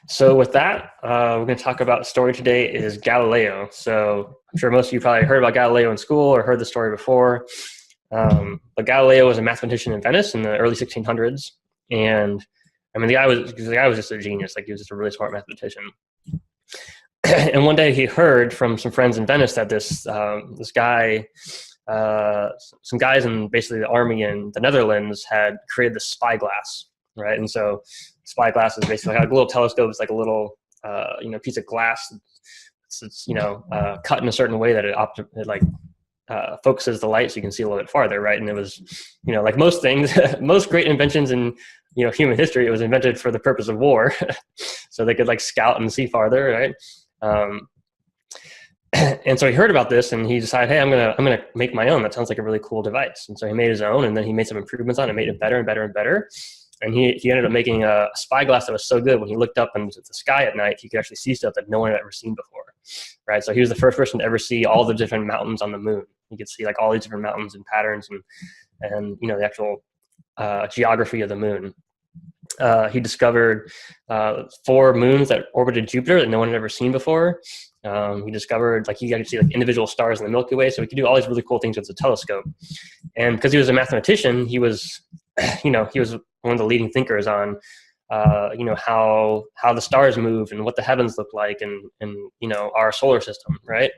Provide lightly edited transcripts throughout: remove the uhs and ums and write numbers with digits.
So with that, we're going to talk about the story today is Galileo. So I'm sure most of you probably heard about Galileo in school or heard the story before. But Galileo was a mathematician in Venice in the early 1600s. And I mean, the guy was just a genius. Like, he was just a really smart mathematician. And one day he heard from some friends in Venice that this guy, some guys in basically the army in the Netherlands had created this spyglass, right? And so spyglass is basically like a little telescope. It's like a little, piece of glass. It's cut in a certain way that it focuses the light so you can see a little bit farther, right? And it was, like most things, most great inventions in, human history, it was invented for the purpose of war. So they could like scout and see farther, right? And so he heard about this and he decided, hey, I'm gonna make my own. That sounds like a really cool device. And so he made his own, and then he made some improvements on it, made it better and better and better. And he ended up making a spyglass that was so good when he looked up into the sky at night, he could actually see stuff that no one had ever seen before, right? So he was the first person to ever see all the different mountains on the moon. He could see like all these different mountains and patterns and the actual geography of the moon. He discovered 4 moons that orbited Jupiter that no one had ever seen before. He discovered he could see like individual stars in the Milky Way. So he could do all these really cool things with the telescope. And because he was a mathematician, he was, he was one of the leading thinkers on, how the stars move and what the heavens look like and our solar system, right?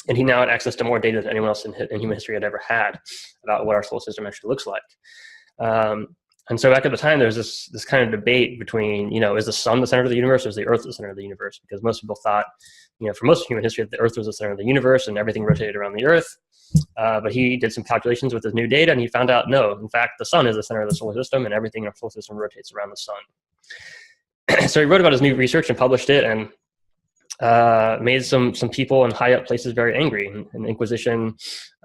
And he now had access to more data than anyone else in human history had ever had about what our solar system actually looks like. And so back at the time, there was this kind of debate between, is the sun the center of the universe or is the earth the center of the universe? Because most people thought, for most of human history, that the earth was the center of the universe and everything rotated around the earth. But he did some calculations with his new data and he found out, no, in fact, the sun is the center of the solar system and everything in our solar system rotates around the sun. So he wrote about his new research and published it and made some people in high up places very angry. And the Inquisition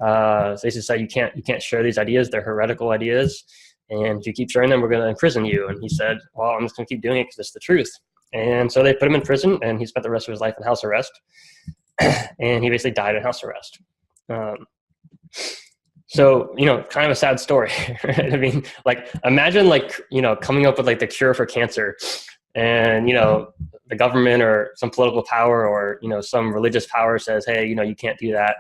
basically said, you can't share these ideas, they're heretical ideas. And if you keep sharing them, we're going to imprison you. And he said, well, I'm just going to keep doing it because it's the truth. And so they put him in prison, and he spent the rest of his life in house arrest. And he basically died in house arrest. So, kind of a sad story, right? I mean, imagine coming up with the cure for cancer and, the government or some political power or, some religious power says, hey, you can't do that.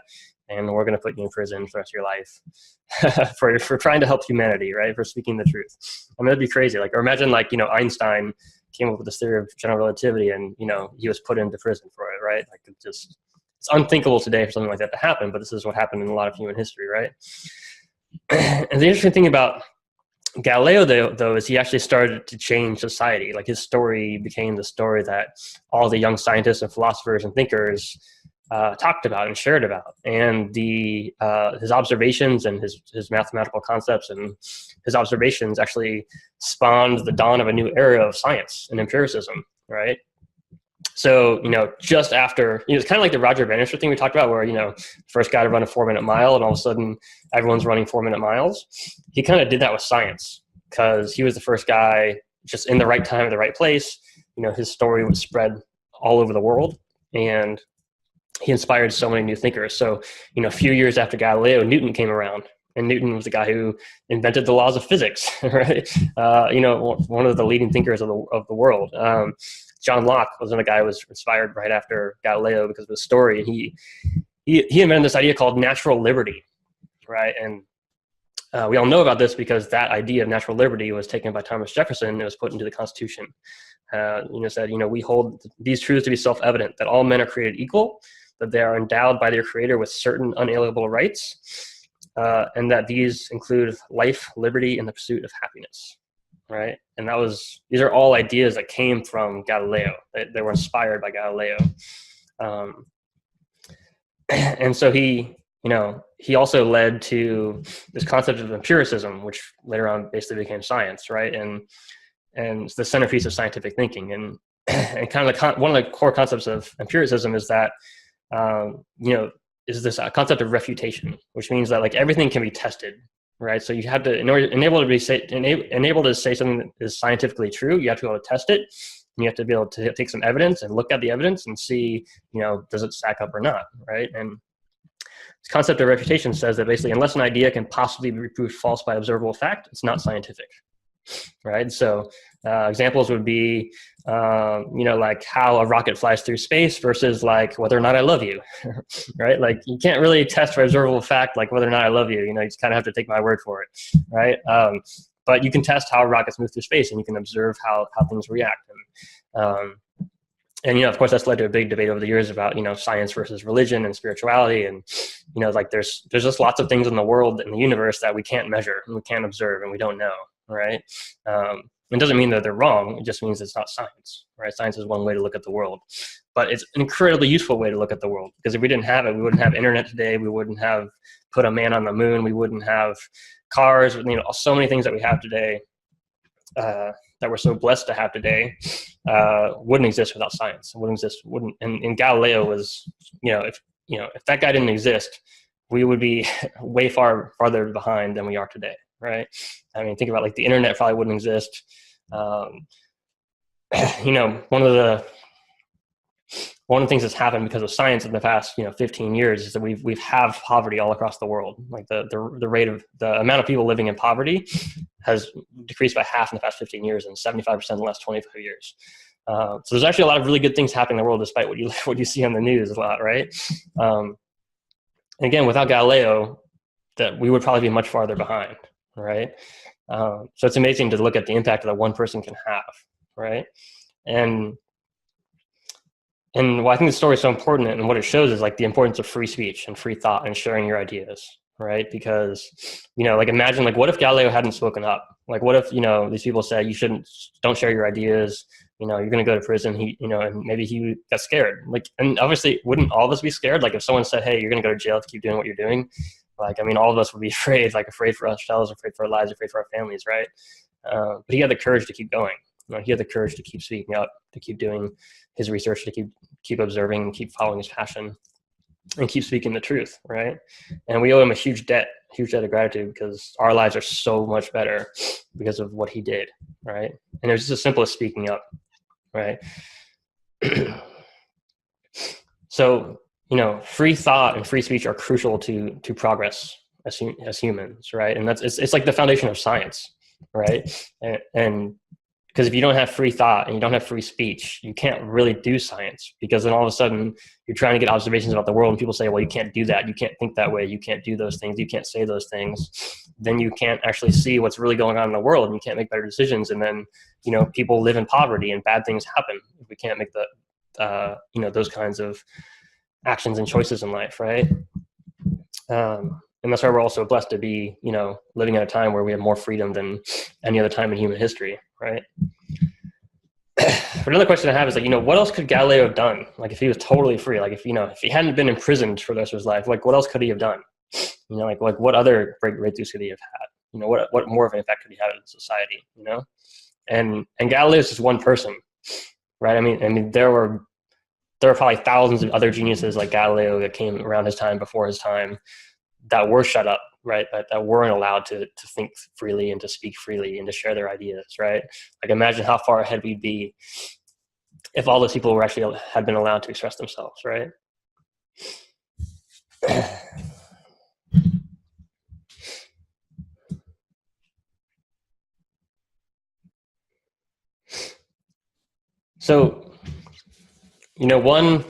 And we're going to put you in prison for the rest of your life for trying to help humanity, right? For speaking the truth. I mean, that'd be crazy. Or imagine Einstein came up with this theory of general relativity and, he was put into prison for it, right? It's unthinkable today for something like that to happen, but this is what happened in a lot of human history, right? And the interesting thing about Galileo, though, is he actually started to change society. His story became the story that all the young scientists and philosophers and thinkers talked about and shared about, and his observations and his mathematical concepts and his observations actually spawned the dawn of a new era of science and empiricism, right? So, just after, it's kind of like the Roger Bannister thing we talked about where, first guy to run a 4-minute mile and all of a sudden everyone's running 4-minute miles. He kind of did that with science because he was the first guy just in the right time at the right place. His story was spread all over the world and he inspired so many new thinkers. So, a few years after Galileo, Newton came around. And Newton was the guy who invented the laws of physics, right? One of the leading thinkers of the world. John Locke was another guy who was inspired right after Galileo because of his story. And he invented this idea called natural liberty, right? And we all know about this because that idea of natural liberty was taken by Thomas Jefferson and it was put into the Constitution. Said, we hold these truths to be self-evident, that all men are created equal, that they are endowed by their creator with certain unalienable rights, and that these include life, liberty, and the pursuit of happiness, right? And these are all ideas that came from Galileo. They were inspired by Galileo. And so he also led to this concept of empiricism, which later on basically became science, right? And it's the centerpiece of scientific thinking. And kind of one of the core concepts of empiricism is that, is this concept of refutation, which means that everything can be tested, right? So you have to, enable to say something that is scientifically true, you have to be able to test it. And you have to be able to take some evidence and look at the evidence and see, does it stack up or not, right? And this concept of refutation says that basically, unless an idea can possibly be proved false by observable fact, it's not scientific, right? So examples would be, like how a rocket flies through space versus like whether or not I love you, right? Like you can't really test for observable fact, like whether or not I love you, you just kind of have to take my word for it, right? But you can test how rockets move through space, and you can observe how things react. And of course, that's led to a big debate over the years about, science versus religion and spirituality. And, like there's just lots of things in the world, in the universe, that we can't measure and we can't observe and we don't know, right? It doesn't mean that they're wrong. It just means it's not science, right? Science is one way to look at the world, but it's an incredibly useful way to look at the world, because if we didn't have it, we wouldn't have internet today. We wouldn't have put a man on the moon. We wouldn't have cars, so many things that we have today, that we're so blessed to have today, wouldn't exist without science. It wouldn't exist. And Galileo was, if that guy didn't exist, we would be way farther behind than we are today, right? I mean, think about like the internet probably wouldn't exist. One of the things that's happened because of science in the past, 15 years is that we've have poverty all across the world. Like the rate of the amount of people living in poverty has decreased by half in the past 15 years and 75% in the last 25 years. So there's actually a lot of really good things happening in the world, despite what you see on the news a lot, right? And again, without Galileo, that we would probably be much farther behind, right? So it's amazing to look at the impact that one person can have, right? And why I think the story is so important, and what it shows is like the importance of free speech and free thought and sharing your ideas, right? Because, like imagine like, what if Galileo hadn't spoken up? Like, what if, these people said, don't share your ideas, you're going to go to prison, and maybe he got scared. Like, and obviously wouldn't all of us be scared? Like if someone said, hey, you're going to go to jail to keep doing what you're doing, like, I mean, all of us would be afraid, like afraid for ourselves, afraid for our lives, afraid for our families, right? But he had the courage to keep going. He had the courage to keep speaking up, to keep doing his research, to keep observing, and keep following his passion, and keep speaking the truth, right? And we owe him a huge debt of gratitude, because our lives are so much better because of what he did, right? And it was just as simple as speaking up, right? So, free thought and free speech are crucial to progress as humans, right? And it's like the foundation of science, right? And because if you don't have free thought and you don't have free speech, you can't really do science, because then all of a sudden you're trying to get observations about the world and people say, well, you can't do that. You can't think that way. You can't do those things. You can't say those things. Then you can't actually see what's really going on in the world, and you can't make better decisions. And then, people live in poverty and bad things happen if we can't make those kinds of actions and choices in life, right? And that's why we're also blessed to be, living at a time where we have more freedom than any other time in human history, right? But another question I have is like, what else could Galileo have done? Like if he was totally free, like if he hadn't been imprisoned for the rest of his life, like what else could he have done? Like what other breakthroughs could he have had? What more of an impact could he have in society, And Galileo is just one person, right? I mean, there were probably thousands of other geniuses like Galileo that came around his time, before his time, that were shut up, right? That weren't allowed to think freely and to speak freely and to share their ideas, right? Like imagine how far ahead we'd be if all those people were actually had been allowed to express themselves, right? So, one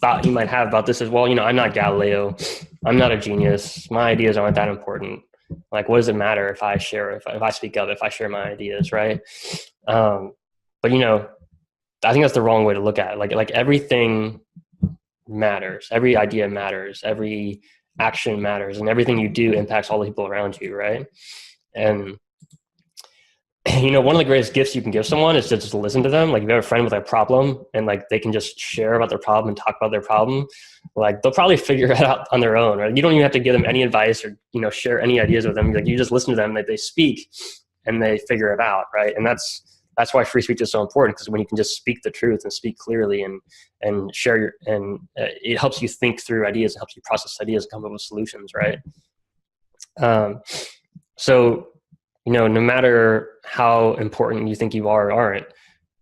thought you might have about this is, well, I'm not Galileo. I'm not a genius. My ideas aren't that important. Like, what does it matter if I share, if I speak up, if I share my ideas, right? But, I think that's the wrong way to look at it. Like everything matters. Every idea matters. Every action matters. And everything you do impacts all the people around you, right? And one of the greatest gifts you can give someone is to just listen to them. Like if you have a friend with a problem and like they can just share about their problem and talk about their problem, like they'll probably figure it out on their own, right? You don't even have to give them any advice or, share any ideas with them. Like you just listen to them, they speak and they figure it out, right? And that's why free speech is so important, because when you can just speak the truth and speak clearly and share it helps you think through ideas, it helps you process ideas and come up with solutions, right? So, no matter how important you think you are or aren't,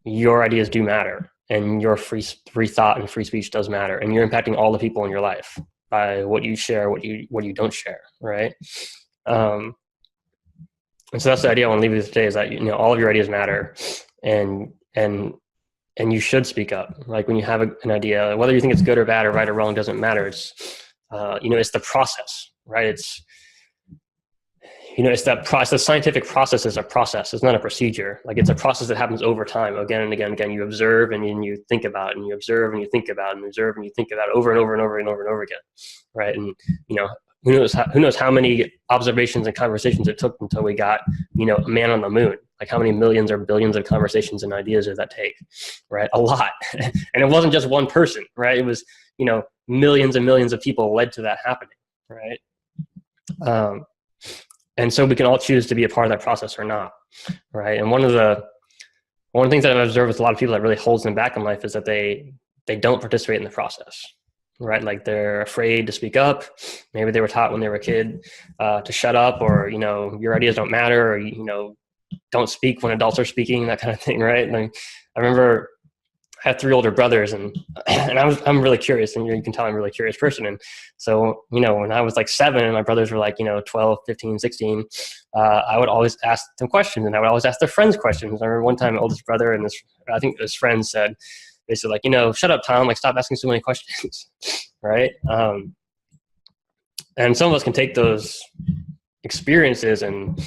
your ideas do matter, and your free thought and free speech does matter, and you're impacting all the people in your life, by what you share, what you don't share, right? And so that's the idea I want to leave you with today, is that, all of your ideas matter, and you should speak up. Like when you have an idea, whether you think it's good or bad or right or wrong, doesn't matter. It's it's the process, right? It's that process. The scientific process is a process. It's not a procedure. Like it's a process that happens over time, again and again and again. You observe and you think about, and you observe and you think about, and observe and you think about over and over and over and over and over again, right? And who knows how many observations and conversations it took until we got a man on the moon. Like how many millions or billions of conversations and ideas did that take, right? A lot. And it wasn't just one person, right? It was millions and millions of people led to that happening, right? And so we can all choose to be a part of that process or not, right? And one of the things that I've observed with a lot of people that really holds them back in life is that they don't participate in the process, right? Like they're afraid to speak up. Maybe they were taught when they were a kid to shut up, or your ideas don't matter, or don't speak when adults are speaking, that kind of thing, right? Like I remember I had 3 older brothers, and I'm really curious, and you can tell I'm a really curious person. And so, when I was like 7 and my brothers were like, 12, 15, 16, I would always ask them questions, and I would always ask their friends questions. I remember one time my oldest brother and I think his friend said, basically like, shut up, Tom, like stop asking so many questions, right? And some of us can take those experiences and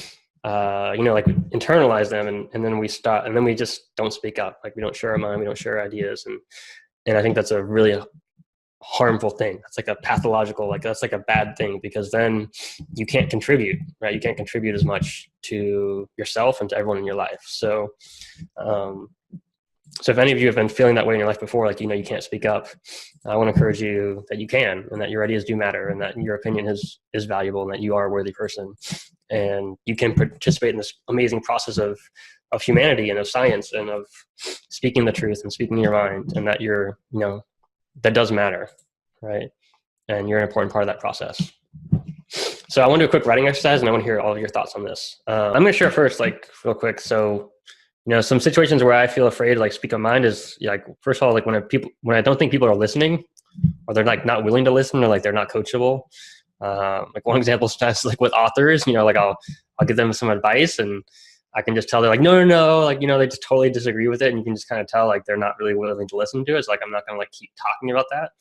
like internalize them, and then we stop, and then we just don't speak up. Like we don't share our mind, we don't share our ideas, and I think that's a really harmful thing. That's like a pathological, like that's like a bad thing, because then you can't contribute, right? You can't contribute as much to yourself and to everyone in your life. So if any of you have been feeling that way in your life before, like you can't speak up, I want to encourage you that you can, and that your ideas do matter, and that your opinion is valuable, and that you are a worthy person, and you can participate in this amazing process of humanity and of science and of speaking the truth and speaking your mind, and that you're that does matter, right? And you're an important part of that process. So I want to do a quick writing exercise, and I want to hear all of your thoughts on this. I'm going to share first, like real quick. So some situations where I feel afraid to like speak my mind is like, first of all, like when I don't think people are listening, or they're like not willing to listen, or like they're not coachable. Like one example is just like with authors, like I'll give them some advice, and I can just tell they're like, no, like, they just totally disagree with it. And you can just kind of tell like they're not really willing to listen to it. It's like, I'm not going to like keep talking about that.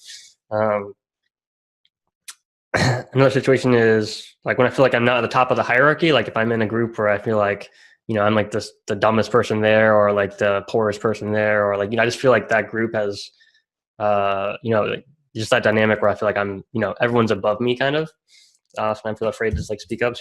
Another situation is like when I feel like I'm not at the top of the hierarchy, like if I'm in a group where I feel like, I'm like the dumbest person there, or like the poorest person there, or like, I just feel like that group has, like, just that dynamic where I feel like I'm, everyone's above me kind of. So I feel afraid to just like speak up.